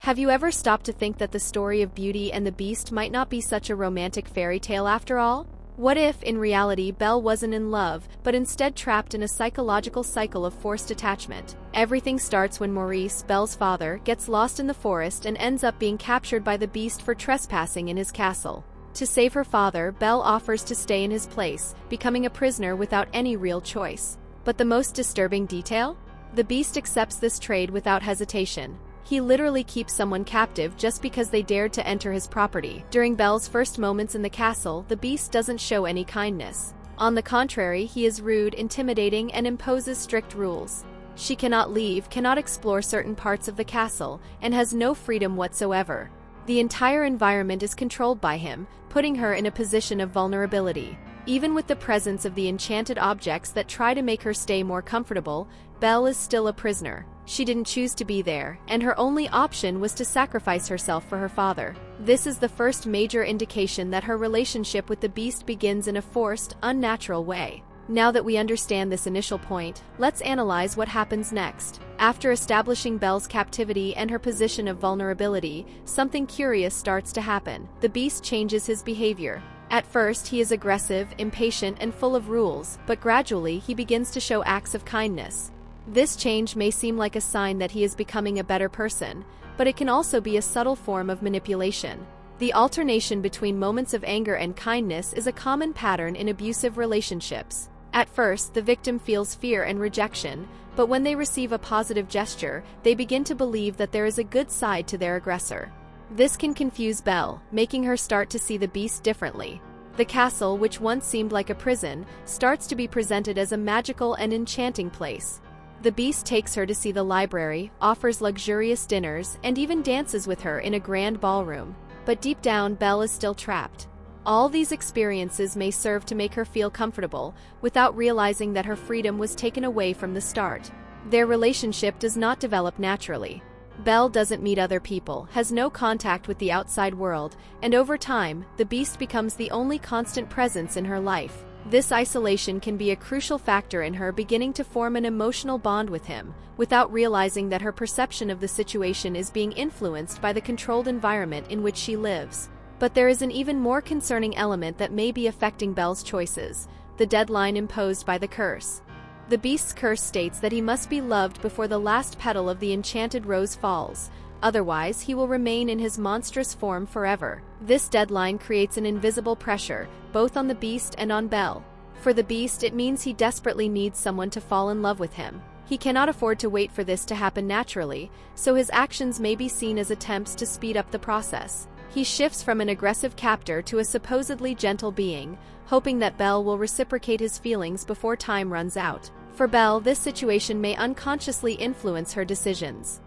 Have you ever stopped to think that the story of Beauty and the Beast might not be such a romantic fairy tale after all? What if, in reality, Belle wasn't in love, but instead trapped in a psychological cycle of forced attachment? Everything starts when Maurice, Belle's father, gets lost in the forest and ends up being captured by the Beast for trespassing in his castle. To save her father, Belle offers to stay in his place, becoming a prisoner without any real choice. But the most disturbing detail? The Beast accepts this trade without hesitation. He literally keeps someone captive just because they dared to enter his property. During Belle's first moments in the castle, the Beast doesn't show any kindness. On the contrary, he is rude, intimidating, and imposes strict rules. She cannot leave, cannot explore certain parts of the castle, and has no freedom whatsoever. The entire environment is controlled by him, putting her in a position of vulnerability. Even with the presence of the enchanted objects that try to make her stay more comfortable, Belle is still a prisoner. She didn't choose to be there, and her only option was to sacrifice herself for her father. This is the first major indication that her relationship with the Beast begins in a forced, unnatural way. Now that we understand this initial point, let's analyze what happens next. After establishing Belle's captivity and her position of vulnerability, something curious starts to happen. The Beast changes his behavior. At first, he is aggressive, impatient, and full of rules, but gradually he begins to show acts of kindness. This change may seem like a sign that he is becoming a better person, but it can also be a subtle form of manipulation. The alternation between moments of anger and kindness is a common pattern in abusive relationships. At first, the victim feels fear and rejection, but when they receive a positive gesture, they begin to believe that there is a good side to their aggressor. This can confuse Belle, making her start to see the Beast differently. The castle, which once seemed like a prison, starts to be presented as a magical and enchanting place. The Beast takes her to see the library, offers luxurious dinners, and even dances with her in a grand ballroom. But deep down, Belle is still trapped. All these experiences may serve to make her feel comfortable, without realizing that her freedom was taken away from the start. Their relationship does not develop naturally. Belle doesn't meet other people, has no contact with the outside world, and over time, the Beast becomes the only constant presence in her life. This isolation can be a crucial factor in her beginning to form an emotional bond with him, without realizing that her perception of the situation is being influenced by the controlled environment in which she lives. But there is an even more concerning element that may be affecting Belle's choices: the deadline imposed by the curse. The Beast's curse states that he must be loved before the last petal of the enchanted rose falls, otherwise he will remain in his monstrous form forever. This deadline creates an invisible pressure, both on the Beast and on Belle. For the Beast, it means he desperately needs someone to fall in love with him. He cannot afford to wait for this to happen naturally, so his actions may be seen as attempts to speed up the process. He shifts from an aggressive captor to a supposedly gentle being, hoping that Belle will reciprocate his feelings before time runs out. For Belle, this situation may unconsciously influence her decisions.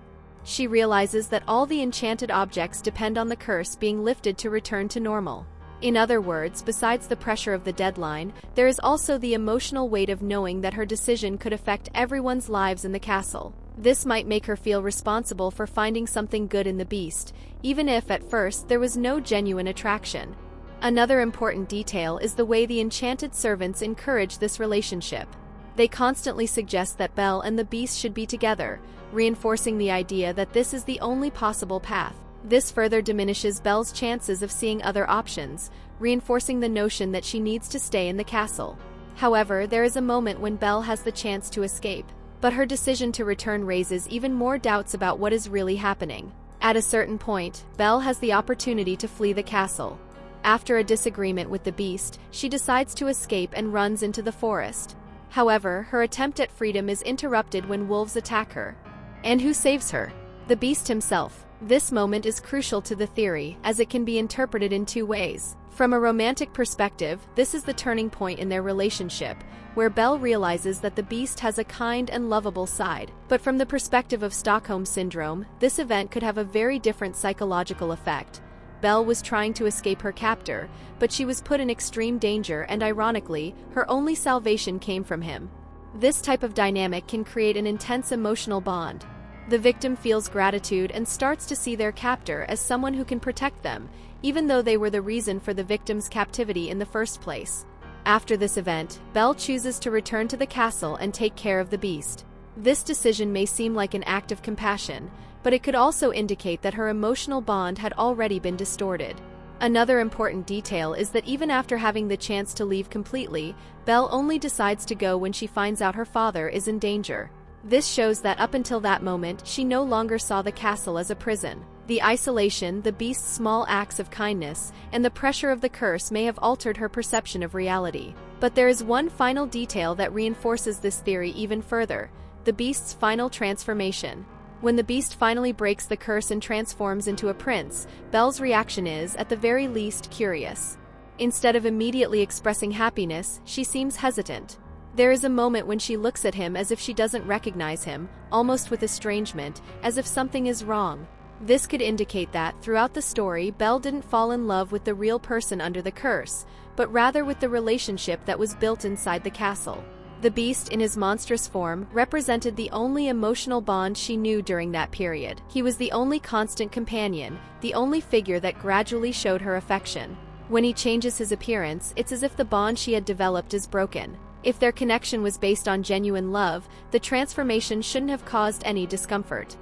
She realizes that all the enchanted objects depend on the curse being lifted to return to normal. In other words, besides the pressure of the deadline, there is also the emotional weight of knowing that her decision could affect everyone's lives in the castle. This might make her feel responsible for finding something good in the Beast, even if at first there was no genuine attraction. Another important detail is the way the enchanted servants encourage this relationship. They constantly suggest that Belle and the Beast should be together, reinforcing the idea that this is the only possible path. This further diminishes Belle's chances of seeing other options, reinforcing the notion that she needs to stay in the castle. However, there is a moment when Belle has the chance to escape, but her decision to return raises even more doubts about what is really happening. At a certain point, Belle has the opportunity to flee the castle. After a disagreement with the Beast, she decides to escape and runs into the forest. However, her attempt at freedom is interrupted when wolves attack her. And who saves her? The Beast himself. This moment is crucial to the theory, as it can be interpreted in two ways. From a romantic perspective, this is the turning point in their relationship, where Belle realizes that the Beast has a kind and lovable side. But from the perspective of Stockholm Syndrome, this event could have a very different psychological effect. Belle was trying to escape her captor, but she was put in extreme danger, and ironically, her only salvation came from him. This type of dynamic can create an intense emotional bond. The victim feels gratitude and starts to see their captor as someone who can protect them, even though they were the reason for the victim's captivity in the first place. After this event, Belle chooses to return to the castle and take care of the Beast. This decision may seem like an act of compassion, but it could also indicate that her emotional bond had already been distorted. Another important detail is that even after having the chance to leave completely, Belle only decides to go when she finds out her father is in danger. This shows that up until that moment, she no longer saw the castle as a prison. The isolation, the beast's small acts of kindness, and the pressure of the curse may have altered her perception of reality. But there is one final detail that reinforces this theory even further: the beast's final transformation. When the beast finally breaks the curse and transforms into a prince, Belle's reaction is, at the very least, curious. Instead of immediately expressing happiness, she seems hesitant. There is a moment when she looks at him as if she doesn't recognize him, almost with estrangement, as if something is wrong. This could indicate that, throughout the story, Belle didn't fall in love with the real person under the curse, but rather with the relationship that was built inside the castle. The beast, in his monstrous form, represented the only emotional bond she knew during that period. He was the only constant companion, the only figure that gradually showed her affection. When he changes his appearance, it's as if the bond she had developed is broken. If their connection was based on genuine love, the transformation shouldn't have caused any discomfort.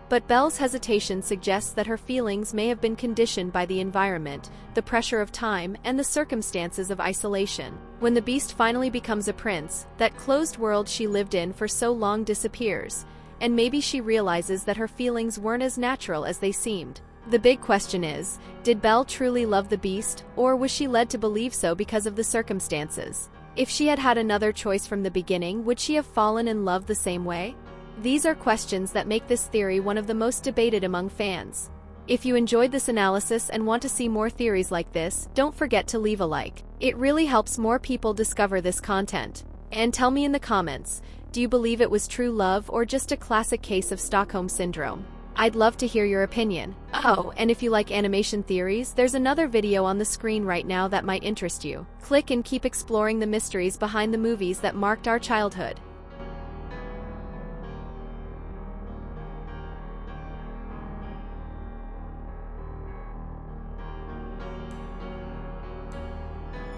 But Belle's hesitation suggests that her feelings may have been conditioned by the environment, the pressure of time, and the circumstances of isolation. When the beast finally becomes a prince, that closed world she lived in for so long disappears, and maybe she realizes that her feelings weren't as natural as they seemed. The big question is, did Belle truly love the beast, or was she led to believe so because of the circumstances? If she had had another choice from the beginning, would she have fallen in love the same way? These are questions that make this theory one of the most debated among fans. If you enjoyed this analysis and want to see more theories like this, don't forget to leave a like. It really helps more people discover this content. And tell me in the comments, do you believe it was true love or just a classic case of Stockholm Syndrome? I'd love to hear your opinion. Oh, and if you like animation theories, there's another video on the screen right now that might interest you. Click and keep exploring the mysteries behind the movies that marked our childhood.